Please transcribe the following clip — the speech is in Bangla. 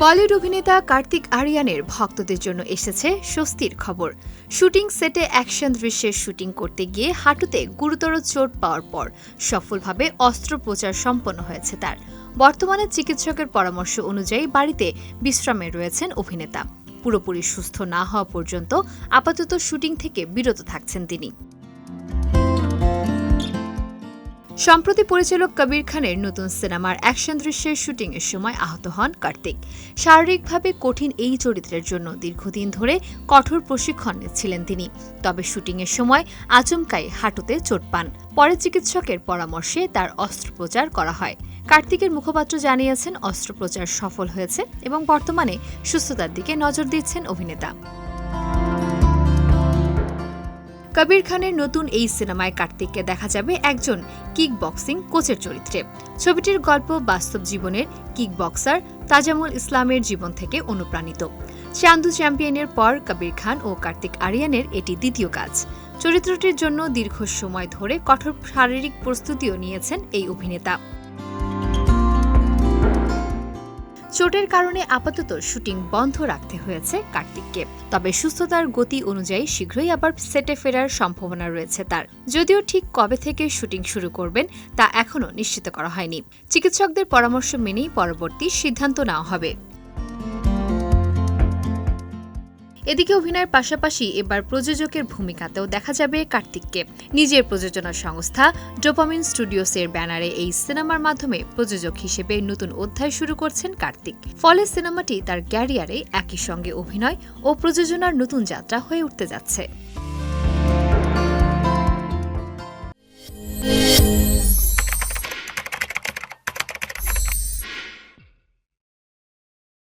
বলিউড অভিনেতা কার্তিক আরিয়ানের ভক্তদের জন্য এসেছে স্বস্তির খবর। শুটিং সেটে অ্যাকশন দৃশ্যের শুটিং করতে গিয়ে হাঁটুতে গুরুতর চোট পাওয়ার পর সফলভাবে অস্ত্রোপচার সম্পন্ন হয়েছে তার। বর্তমানে চিকিৎসকের পরামর্শ অনুযায়ী বাড়িতে বিশ্রামে রয়েছেন অভিনেতা। পুরোপুরি সুস্থ না হওয়া পর্যন্ত আপাতত শুটিং থেকে বিরত থাকছেন তিনি। সম্প্রতি পরিচালক কবির খানের নতুন সিনেমার অ্যাকশন দৃশ্যের শুটিংয়ের সময় আহত হন কার্তিক। শারীরিকভাবে কঠিন এই চরিত্রের জন্য দীর্ঘদিন ধরে কঠোর প্রশিক্ষণ নিচ্ছিলেন তিনি। তবে শুটিংয়ের সময় আচমকাই হাঁটুতে চোট পান। পরে চিকিৎসকের পরামর্শে তার অস্ত্রোপচার করা হয়। কার্তিকের মুখপাত্র জানিয়েছেন অস্ত্রোপচার সফল হয়েছে এবং বর্তমানে সুস্থতার দিকে নজর দিচ্ছেন অভিনেতা। কবির খানের নতুন এই সিনেমায় কার্তিককে দেখা যাবে একজন কিক বক্সিং কোচের চরিত্রে। ছবিটির গল্প বাস্তব জীবনের কিক বক্সার তাজামুল ইসলামের জীবন থেকে অনুপ্রাণিত। চান্দু চ্যাম্পিয়নের পর কবির খান ও কার্তিক আরিয়ানের এটি দ্বিতীয় কাজ। চরিত্রটির জন্য দীর্ঘ সময় ধরে কঠোর শারীরিক প্রস্তুতিও নিয়েছেন এই অভিনেতা। চোটের কারণে আপাতত শুটিং বন্ধ রাখতে হয়েছে কার্তিককে। তবে সুস্থতার গতি অনুযায়ী শীঘ্রই আবার সেটে ফেরার সম্ভাবনা রয়েছে তার। যদিও ঠিক কবে থেকে শুটিং শুরু করবেন তা এখনও নিশ্চিত করা হয়নি। চিকিৎসকদের পরামর্শ মেনেই পরবর্তী সিদ্ধান্ত নেওয়া হবে। এদিকে অভিনয়ের পাশাপাশি এবার প্রযোজকের ভূমিকাতেও দেখা যাবে কার্তিককে। নিজের প্রযোজনা সংস্থা ডোপামিন স্টুডিওসের ব্যানারে এই সিনেমার মাধ্যমে প্রযোজক হিসেবে নতুন অধ্যায় শুরু করছেন কার্তিক। ফলে সিনেমাটি তার ক্যারিয়ারে একই সঙ্গে অভিনয় ও প্রযোজনার নতুন যাত্রা হয়ে উঠতে যাচ্ছে।